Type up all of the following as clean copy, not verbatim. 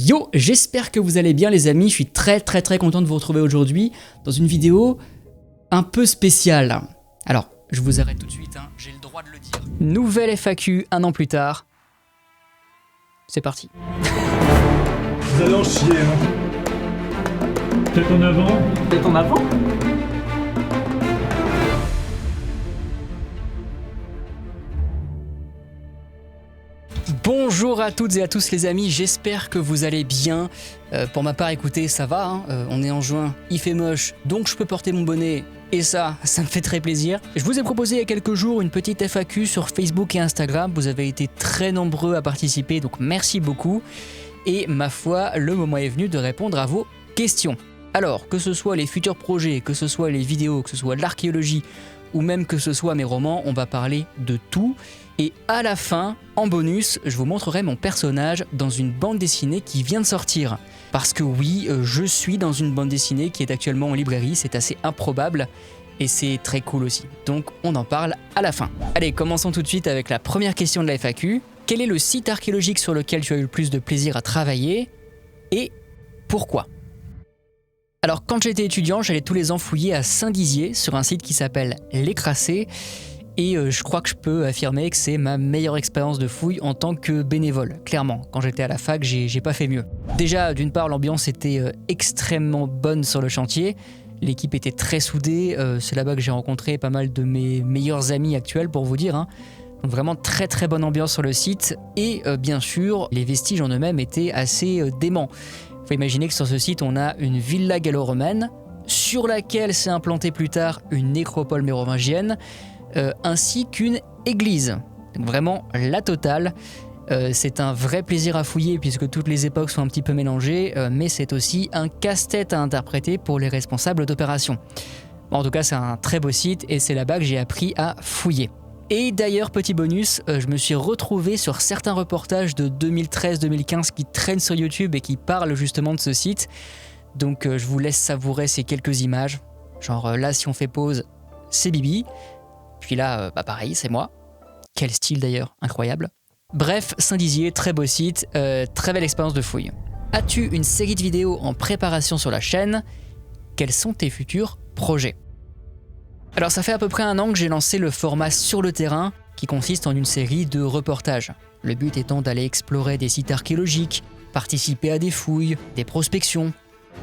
Yo, j'espère que vous allez bien les amis, je suis très content de vous retrouver aujourd'hui dans une vidéo un peu spéciale. Alors, je vous arrête tout de suite, hein, j'ai le droit de le dire. Nouvelle FAQ un an plus tard. C'est parti. Vous allez en chier, hein. Peut-être en avant. Peut-être en avant. Bonjour à toutes et à tous les amis, j'espère que vous allez bien. Pour ma part, écoutez, ça va, hein, on est en juin, il fait moche, donc je peux porter mon bonnet. Et ça me fait très plaisir. Je vous ai proposé il y a quelques jours une petite FAQ sur Facebook et Instagram. Vous avez été très nombreux à participer, donc merci beaucoup. Et ma foi, le moment est venu de répondre à vos questions. Alors, que ce soit les futurs projets, que ce soit les vidéos, que ce soit l'archéologie, ou même que ce soit mes romans, on va parler de tout. Et à la fin, en bonus, je vous montrerai mon personnage dans une bande dessinée qui vient de sortir. Parce que oui, je suis dans une bande dessinée qui est actuellement en librairie, c'est assez improbable et c'est très cool aussi. Donc on en parle à la fin. Allez, commençons tout de suite avec la première question de la FAQ. Quel est le site archéologique sur lequel tu as eu le plus de plaisir à travailler et pourquoi ? Alors quand j'étais étudiant, j'allais tous les ans fouiller à Saint-Dizier sur un site qui s'appelle L'Écrasé. Et je crois que je peux affirmer que c'est ma meilleure expérience de fouille en tant que bénévole. Clairement, quand j'étais à la fac, j'ai pas fait mieux. Déjà, d'une part, l'ambiance était extrêmement bonne sur le chantier. L'équipe était très soudée. C'est là-bas que j'ai rencontré pas mal de mes meilleurs amis actuels, pour vous dire. Donc vraiment très bonne ambiance sur le site. Et bien sûr, les vestiges en eux-mêmes étaient assez déments. Il faut imaginer que sur ce site, on a une villa gallo-romaine, sur laquelle s'est implantée plus tard une nécropole mérovingienne, ainsi qu'une église. Donc vraiment la totale. C'est un vrai plaisir à fouiller puisque toutes les époques sont un petit peu mélangées, mais c'est aussi un casse-tête à interpréter pour les responsables d'opération. Bon, en tout cas, c'est un très beau site et c'est là-bas que j'ai appris à fouiller. Et d'ailleurs, petit bonus, je me suis retrouvé sur certains reportages de 2013-2015 qui traînent sur YouTube et qui parlent justement de ce site. Donc je vous laisse savourer ces quelques images. Genre là, si on fait pause, c'est Bibi. Puis là, pareil, c'est moi. Quel style d'ailleurs, incroyable. Bref, Saint-Dizier, très beau site, très belle expérience de fouille. As-tu une série de vidéos en préparation sur la chaîne ? Quels sont tes futurs projets ? Alors ça fait à peu près un an que j'ai lancé le format Sur le terrain, qui consiste en une série de reportages. Le but étant d'aller explorer des sites archéologiques, participer à des fouilles, des prospections,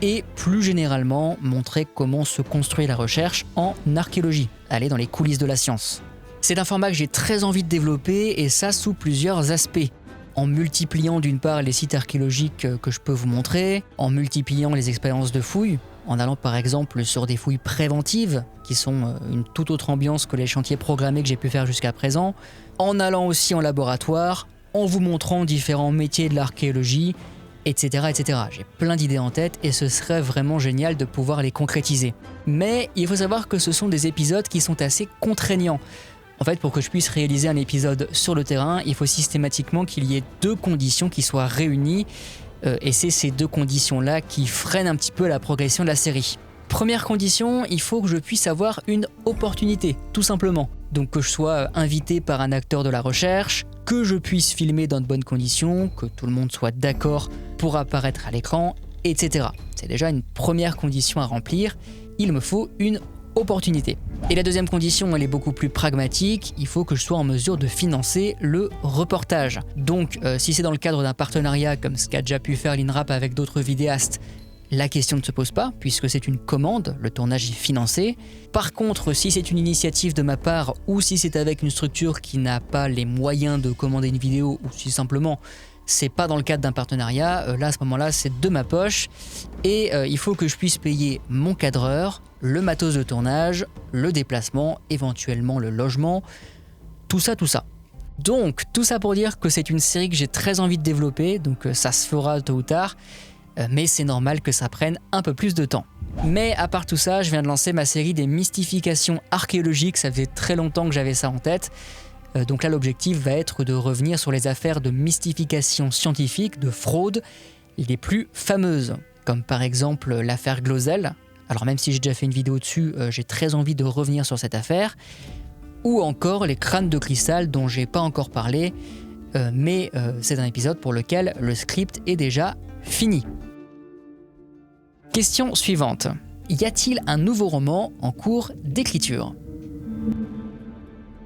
et plus généralement montrer comment se construit la recherche en archéologie, aller dans les coulisses de la science. C'est un format que j'ai très envie de développer et ça sous plusieurs aspects. En multipliant d'une part les sites archéologiques que je peux vous montrer, en multipliant les expériences de fouilles, en allant par exemple sur des fouilles préventives, qui sont une toute autre ambiance que les chantiers programmés que j'ai pu faire jusqu'à présent, en allant aussi en laboratoire, en vous montrant différents métiers de l'archéologie, etc. J'ai plein d'idées en tête et ce serait vraiment génial de pouvoir les concrétiser. Mais il faut savoir que ce sont des épisodes qui sont assez contraignants. En fait, pour que je puisse réaliser un épisode sur le terrain, il faut systématiquement qu'il y ait deux conditions qui soient réunies et c'est ces deux conditions-là qui freinent un petit peu la progression de la série. Première condition, il faut que je puisse avoir une opportunité, tout simplement. Donc que je sois invité par un acteur de la recherche, que je puisse filmer dans de bonnes conditions, que tout le monde soit d'accord pour apparaître à l'écran, etc. C'est déjà une première condition à remplir, il me faut une opportunité. Et la deuxième condition, elle est beaucoup plus pragmatique, il faut que je sois en mesure de financer le reportage. Donc si c'est dans le cadre d'un partenariat comme ce qu'a déjà pu faire l'INRAP avec d'autres vidéastes, la question ne se pose pas, puisque c'est une commande, le tournage est financé. Par contre, si c'est une initiative de ma part, ou si c'est avec une structure qui n'a pas les moyens de commander une vidéo, ou si simplement c'est pas dans le cadre d'un partenariat, là à ce moment-là c'est de ma poche, et il faut que je puisse payer mon cadreur, le matos de tournage, le déplacement, éventuellement le logement, tout ça. Donc, tout ça pour dire que c'est une série que j'ai très envie de développer, donc ça se fera tôt ou tard, mais c'est normal que ça prenne un peu plus de temps. Mais à part tout ça, je viens de lancer ma série des mystifications archéologiques, ça faisait très longtemps que j'avais ça en tête. Donc là, l'objectif va être de revenir sur les affaires de mystification scientifique, de fraude, les plus fameuses, comme par exemple l'affaire Glosel. Alors même si j'ai déjà fait une vidéo dessus, j'ai très envie de revenir sur cette affaire. Ou encore les crânes de cristal dont j'ai pas encore parlé, mais c'est un épisode pour lequel le script est déjà fini. Question suivante. Y a-t-il un nouveau roman en cours d'écriture ?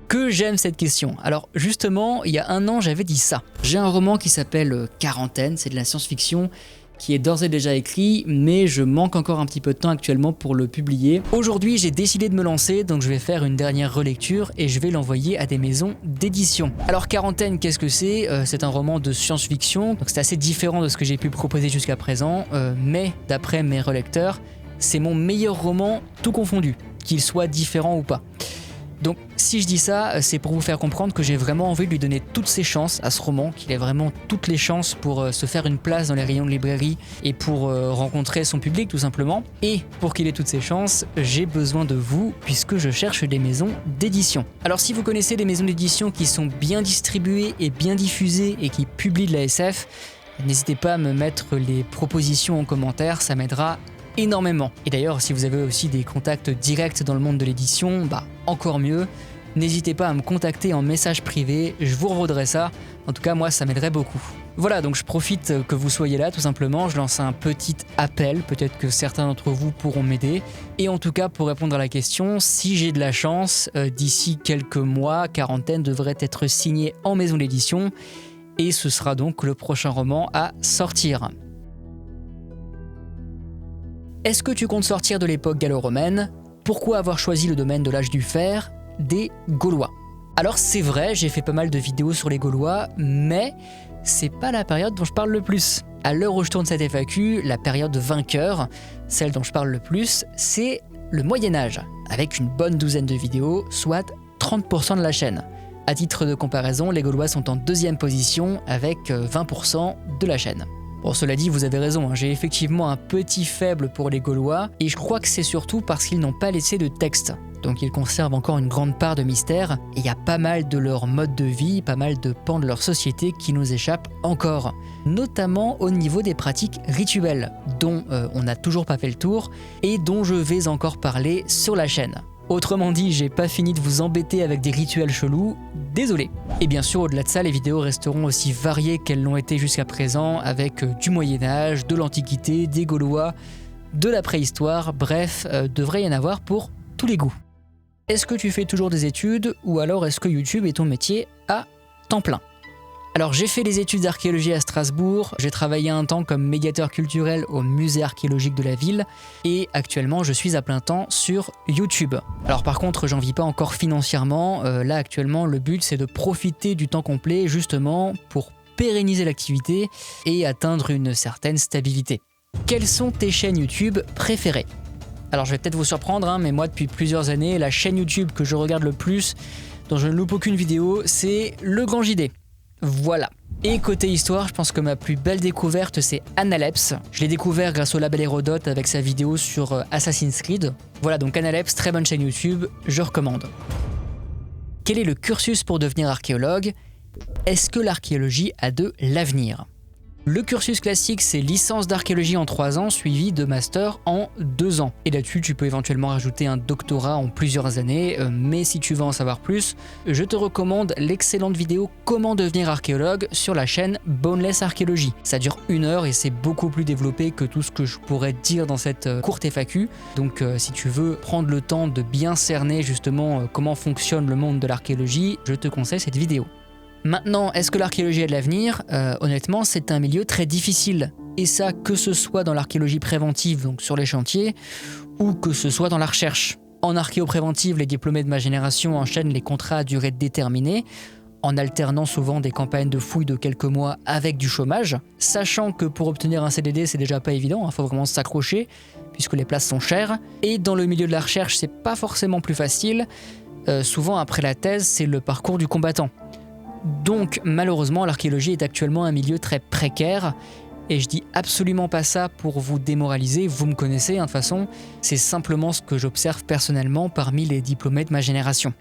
Que j'aime cette question. Alors justement, il y a 1 an, j'avais dit ça. J'ai un roman qui s'appelle Quarantaine, c'est de la science-fiction, qui est d'ores et déjà écrit, mais je manque encore un petit peu de temps actuellement pour le publier. Aujourd'hui, j'ai décidé de me lancer, donc je vais faire une dernière relecture et je vais l'envoyer à des maisons d'édition. Alors Quarantaine, qu'est-ce que c'est ? C'est un roman de science-fiction, donc c'est assez différent de ce que j'ai pu proposer jusqu'à présent, mais d'après mes relecteurs, c'est mon meilleur roman tout confondu, qu'il soit différent ou pas. Donc si je dis ça, c'est pour vous faire comprendre que j'ai vraiment envie de lui donner toutes ses chances à ce roman, qu'il ait vraiment toutes les chances pour se faire une place dans les rayons de librairie et pour rencontrer son public tout simplement. Et pour qu'il ait toutes ses chances, j'ai besoin de vous puisque je cherche des maisons d'édition. Alors si vous connaissez des maisons d'édition qui sont bien distribuées et bien diffusées et qui publient de la SF, n'hésitez pas à me mettre les propositions en commentaire, ça m'aidera énormément. Et d'ailleurs, si vous avez aussi des contacts directs dans le monde de l'édition, encore mieux. N'hésitez pas à me contacter en message privé, je vous revaudrai ça. En tout cas, moi, ça m'aiderait beaucoup. Voilà, donc je profite que vous soyez là, tout simplement. Je lance un petit appel, peut-être que certains d'entre vous pourront m'aider. Et en tout cas, pour répondre à la question, si j'ai de la chance, d'ici quelques mois, Quarantaine devrait être signé en maison d'édition. Et ce sera donc le prochain roman à sortir. Est-ce que tu comptes sortir de l'époque gallo-romaine ? Pourquoi avoir choisi le domaine de l'âge du fer des Gaulois ? Alors c'est vrai, j'ai fait pas mal de vidéos sur les Gaulois, mais c'est pas la période dont je parle le plus. À l'heure où je tourne cette FAQ, la période vainqueur, celle dont je parle le plus, c'est le Moyen-Âge, avec une bonne douzaine de vidéos, soit 30% de la chaîne. À titre de comparaison, les Gaulois sont en 2e position avec 20% de la chaîne. Bon, cela dit, vous avez raison, j'ai effectivement un petit faible pour les Gaulois, et je crois que c'est surtout parce qu'ils n'ont pas laissé de texte. Donc ils conservent encore une grande part de mystère, et il y a pas mal de leur mode de vie, pas mal de pans de leur société qui nous échappent encore. Notamment au niveau des pratiques rituelles, dont on n'a toujours pas fait le tour, et dont je vais encore parler sur la chaîne. Autrement dit, j'ai pas fini de vous embêter avec des rituels chelous, désolé. Et bien sûr, au-delà de ça, les vidéos resteront aussi variées qu'elles l'ont été jusqu'à présent, avec du Moyen-Âge, de l'Antiquité, des Gaulois, de la préhistoire, bref, devrait y en avoir pour tous les goûts. Est-ce que tu fais toujours des études, ou alors est-ce que YouTube est ton métier à temps plein ? Alors j'ai fait des études d'archéologie à Strasbourg, j'ai travaillé un temps comme médiateur culturel au musée archéologique de la ville et actuellement je suis à plein temps sur YouTube. Alors par contre j'en vis pas encore financièrement, là actuellement le but c'est de profiter du temps complet justement pour pérenniser l'activité et atteindre une certaine stabilité. Quelles sont tes chaînes YouTube préférées ? Alors je vais peut-être vous surprendre, mais moi depuis plusieurs années, la chaîne YouTube que je regarde le plus, dont je ne loupe aucune vidéo, c'est Le Grand JD. Voilà. Et côté histoire, je pense que ma plus belle découverte, c'est Analepse. Je l'ai découvert grâce au label Hérodote avec sa vidéo sur Assassin's Creed. Voilà, donc Analepse, très bonne chaîne YouTube, je recommande. Quel est le cursus pour devenir archéologue ? Est-ce que l'archéologie a de l'avenir ? Le cursus classique, c'est licence d'archéologie en 3 ans, suivi de master en 2 ans. Et là-dessus, tu peux éventuellement rajouter un doctorat en plusieurs années, mais si tu veux en savoir plus, je te recommande l'excellente vidéo Comment devenir archéologue sur la chaîne Boneless Archéologie. Ça dure 1 heure et c'est beaucoup plus développé que tout ce que je pourrais dire dans cette courte FAQ. Donc si tu veux prendre le temps de bien cerner justement comment fonctionne le monde de l'archéologie, je te conseille cette vidéo. Maintenant, est-ce que l'archéologie a de l'avenir ? Honnêtement, c'est un milieu très difficile. Et ça, que ce soit dans l'archéologie préventive, donc sur les chantiers, ou que ce soit dans la recherche. En archéopréventive, les diplômés de ma génération enchaînent les contrats à durée déterminée, en alternant souvent des campagnes de fouilles de quelques mois avec du chômage, sachant que pour obtenir un CDD, c'est déjà pas évident, il faut vraiment s'accrocher, puisque les places sont chères. Et dans le milieu de la recherche, c'est pas forcément plus facile. Souvent, après la thèse, c'est le parcours du combattant. Donc malheureusement l'archéologie est actuellement un milieu très précaire et je dis absolument pas ça pour vous démoraliser, vous me connaissez de toute façon, c'est simplement ce que j'observe personnellement parmi les diplômés de ma génération.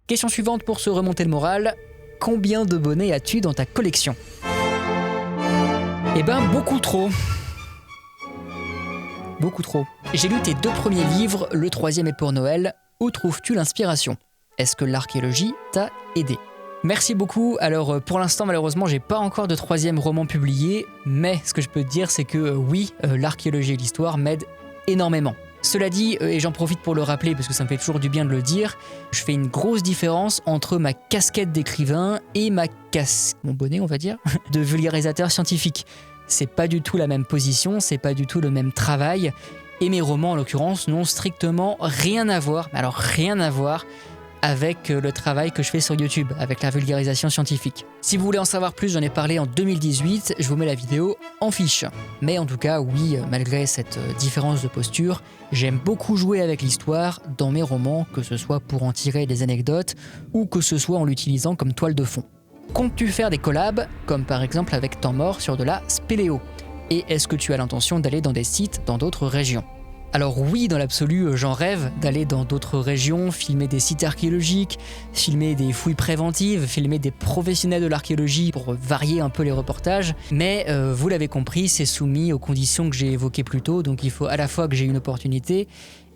Question suivante pour se remonter le moral, combien de bonnets as-tu dans ta collection ? Eh ben beaucoup trop. Beaucoup trop. J'ai lu tes 2 premiers livres, le 3e est pour Noël, où trouves-tu l'inspiration ? Est-ce que l'archéologie t'a aidé ? Merci beaucoup. Alors pour l'instant malheureusement j'ai pas encore de 3e roman publié, mais ce que je peux te dire c'est que oui, l'archéologie et l'histoire m'aident énormément. Cela dit, et j'en profite pour le rappeler parce que ça me fait toujours du bien de le dire, je fais une grosse différence entre ma casquette d'écrivain et mon bonnet on va dire, de vulgarisateur scientifique. C'est pas du tout la même position, c'est pas du tout le même travail, et mes romans en l'occurrence n'ont strictement rien à voir, mais alors rien à voir avec le travail que je fais sur YouTube, avec la vulgarisation scientifique. Si vous voulez en savoir plus, j'en ai parlé en 2018, je vous mets la vidéo en fiche. Mais en tout cas, oui, malgré cette différence de posture, j'aime beaucoup jouer avec l'histoire dans mes romans, que ce soit pour en tirer des anecdotes ou que ce soit en l'utilisant comme toile de fond. Comptes-tu faire des collabs, comme par exemple avec Temps Mort sur de la spéléo? Et est-ce que tu as l'intention d'aller dans des sites dans d'autres régions? Alors oui, dans l'absolu, j'en rêve d'aller dans d'autres régions, filmer des sites archéologiques, filmer des fouilles préventives, filmer des professionnels de l'archéologie pour varier un peu les reportages. Mais vous l'avez compris, c'est soumis aux conditions que j'ai évoquées plus tôt, donc il faut à la fois que j'ai une opportunité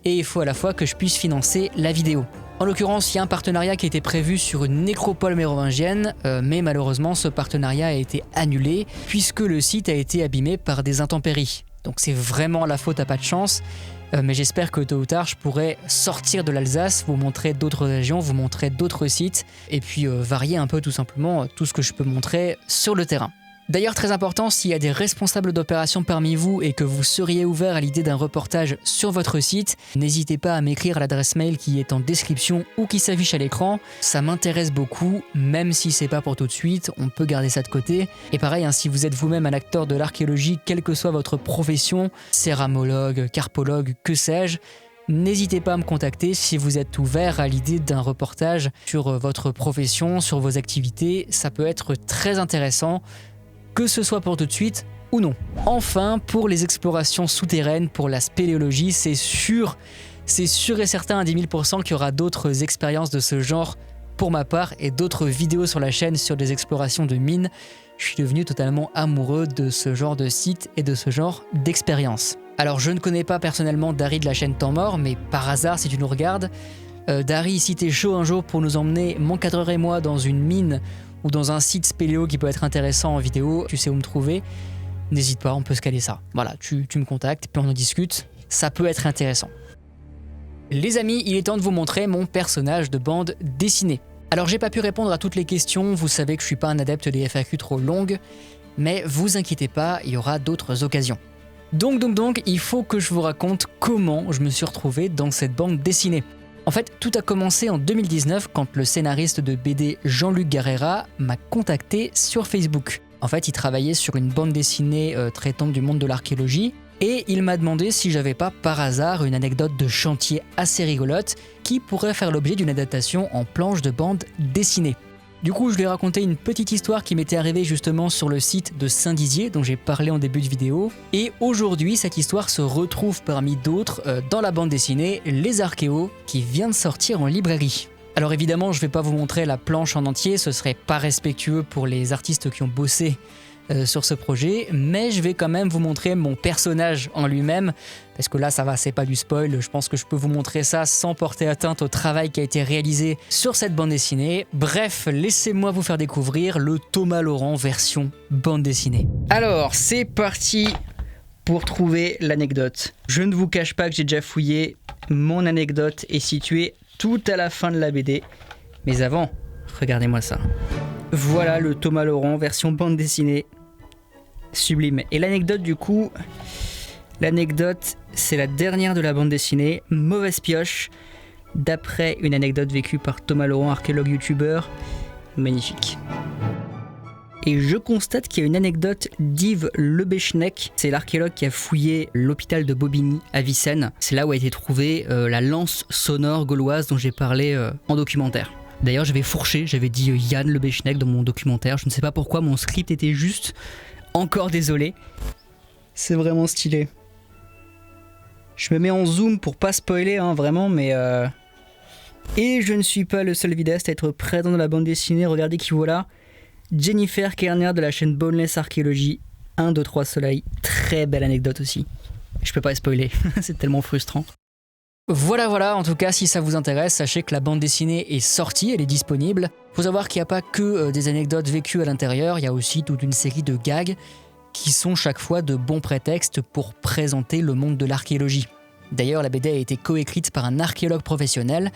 et il faut à la fois que je puisse financer la vidéo. En l'occurrence, il y a un partenariat qui était prévu sur une nécropole mérovingienne, mais malheureusement ce partenariat a été annulé puisque le site a été abîmé par des intempéries. Donc c'est vraiment la faute à pas de chance, mais j'espère que tôt ou tard je pourrai sortir de l'Alsace, vous montrer d'autres régions, vous montrer d'autres sites, et puis varier un peu tout simplement tout ce que je peux montrer sur le terrain. D'ailleurs, très important, s'il y a des responsables d'opération parmi vous et que vous seriez ouvert à l'idée d'un reportage sur votre site, n'hésitez pas à m'écrire à l'adresse mail qui est en description ou qui s'affiche à l'écran. Ça m'intéresse beaucoup, même si c'est pas pour tout de suite, on peut garder ça de côté. Et pareil, si vous êtes vous-même un acteur de l'archéologie, quelle que soit votre profession, céramologue, carpologue, que sais-je, n'hésitez pas à me contacter si vous êtes ouvert à l'idée d'un reportage sur votre profession, sur vos activités. Ça peut être très intéressant, que ce soit pour tout de suite ou non. Enfin, pour les explorations souterraines, pour la spéléologie, c'est sûr et certain à 10 000% qu'il y aura d'autres expériences de ce genre pour ma part et d'autres vidéos sur la chaîne sur des explorations de mines. Je suis devenu totalement amoureux de ce genre de site et de ce genre d'expérience. Alors je ne connais pas personnellement Dari de la chaîne Temps Mort, mais par hasard si tu nous regardes, Dari, si t'es chaud un jour pour nous emmener, mon cadreur et moi, dans une mine ou dans un site spéléo qui peut être intéressant en vidéo, tu sais où me trouver, n'hésite pas, on peut se caler ça. Voilà, tu me contactes, puis on en discute, ça peut être intéressant. Les amis, il est temps de vous montrer mon personnage de bande dessinée. Alors j'ai pas pu répondre à toutes les questions, vous savez que je suis pas un adepte des FAQ trop longues, mais vous inquiétez pas, il y aura d'autres occasions. Donc, il faut que je vous raconte comment je me suis retrouvé dans cette bande dessinée. En fait, tout a commencé en 2019 quand le scénariste de BD Jean-Luc Garrera m'a contacté sur Facebook. En fait, il travaillait sur une bande dessinée traitant du monde de l'archéologie et il m'a demandé si j'avais pas par hasard une anecdote de chantier assez rigolote qui pourrait faire l'objet d'une adaptation en planche de bande dessinée. Du coup, je lui ai raconté une petite histoire qui m'était arrivée justement sur le site de Saint-Dizier dont j'ai parlé en début de vidéo. Et aujourd'hui, cette histoire se retrouve parmi d'autres dans la bande dessinée Les Archéos qui vient de sortir en librairie. Alors évidemment, je vais pas vous montrer la planche en entier, ce serait pas respectueux pour les artistes qui ont bossé sur ce projet, mais je vais quand même vous montrer mon personnage en lui-même, parce que là ça va, c'est pas du spoil, je pense que je peux vous montrer ça sans porter atteinte au travail qui a été réalisé sur cette bande dessinée. Bref, laissez-moi vous faire découvrir le Thomas Laurent version bande dessinée. Alors, c'est parti pour trouver l'anecdote. Je ne vous cache pas que j'ai déjà fouillé, mon anecdote est située tout à la fin de la BD, mais avant, regardez-moi ça. Voilà le Thomas Laurent version bande dessinée. Sublime. Et l'anecdote du coup, c'est la dernière de la bande dessinée, Mauvaise Pioche, d'après une anecdote vécue par Thomas Laurent, archéologue youtubeur. Magnifique. Et je constate qu'il y a une anecdote d'Yves Lebéchneck, c'est l'archéologue qui a fouillé l'hôpital de Bobigny à Vicenne. C'est là où a été trouvée la lance sonore gauloise dont j'ai parlé en documentaire. D'ailleurs j'avais fourché, j'avais dit Yann Lebéchneck dans mon documentaire, je ne sais pas pourquoi, mon script était juste. Encore désolé. C'est vraiment stylé. Je me mets en zoom pour pas spoiler, vraiment, mais... Et je ne suis pas le seul vidéaste à être présent dans la bande dessinée, regardez qui voilà. Jennifer Kerner de la chaîne Boneless Archéologie, 1, 2, 3 soleil. Très belle anecdote aussi. Je peux pas spoiler, c'est tellement frustrant. Voilà, en tout cas, si ça vous intéresse, sachez que la bande dessinée est sortie, elle est disponible. Faut savoir qu'il n'y a pas que des anecdotes vécues à l'intérieur, il y a aussi toute une série de gags qui sont chaque fois de bons prétextes pour présenter le monde de l'archéologie. D'ailleurs, la BD a été coécrite par un archéologue professionnel,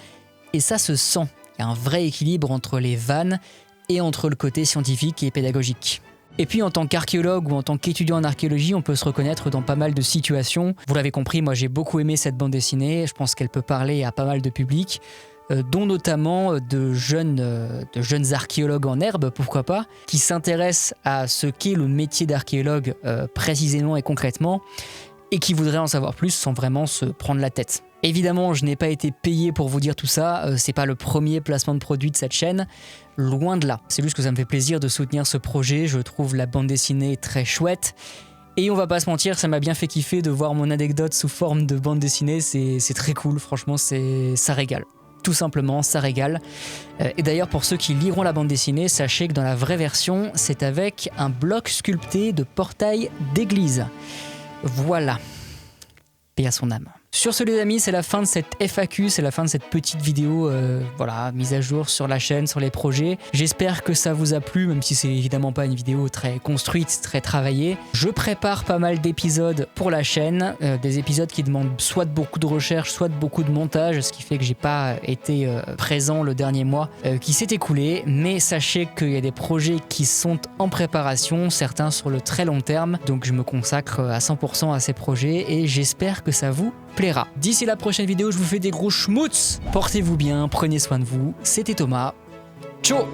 et ça se sent. Il y a un vrai équilibre entre les vannes et entre le côté scientifique et pédagogique. Et puis en tant qu'archéologue ou en tant qu'étudiant en archéologie, on peut se reconnaître dans pas mal de situations. Vous l'avez compris, moi j'ai beaucoup aimé cette bande dessinée, je pense qu'elle peut parler à pas mal de publics, dont notamment de jeunes archéologues en herbe, pourquoi pas, qui s'intéressent à ce qu'est le métier d'archéologue précisément et concrètement, et qui voudraient en savoir plus sans vraiment se prendre la tête. Évidemment, je n'ai pas été payé pour vous dire tout ça, c'est pas le premier placement de produit de cette chaîne, loin de là. C'est juste que ça me fait plaisir de soutenir ce projet, je trouve la bande dessinée très chouette, et on va pas se mentir, ça m'a bien fait kiffer de voir mon anecdote sous forme de bande dessinée, c'est très cool, franchement ça régale. Tout simplement, ça régale. Et d'ailleurs, pour ceux qui liront la bande dessinée, sachez que dans la vraie version, c'est avec un bloc sculpté de portail d'église. Voilà. Paix à son âme. Sur ce les amis, c'est la fin de cette FAQ, c'est la fin de cette petite vidéo mise à jour sur la chaîne, sur les projets. J'espère que ça vous a plu, même si c'est évidemment pas une vidéo très construite, très travaillée. Je prépare pas mal d'épisodes pour la chaîne, des épisodes qui demandent soit de beaucoup de recherche, soit de beaucoup de montage, ce qui fait que j'ai pas été présent le dernier mois qui s'est écoulé, mais sachez qu'il y a des projets qui sont en préparation, certains sur le très long terme, donc je me consacre à 100% à ces projets et j'espère que ça vous plaira. D'ici la prochaine vidéo, je vous fais des gros schmutz. Portez-vous bien, prenez soin de vous. C'était Thomas. Ciao.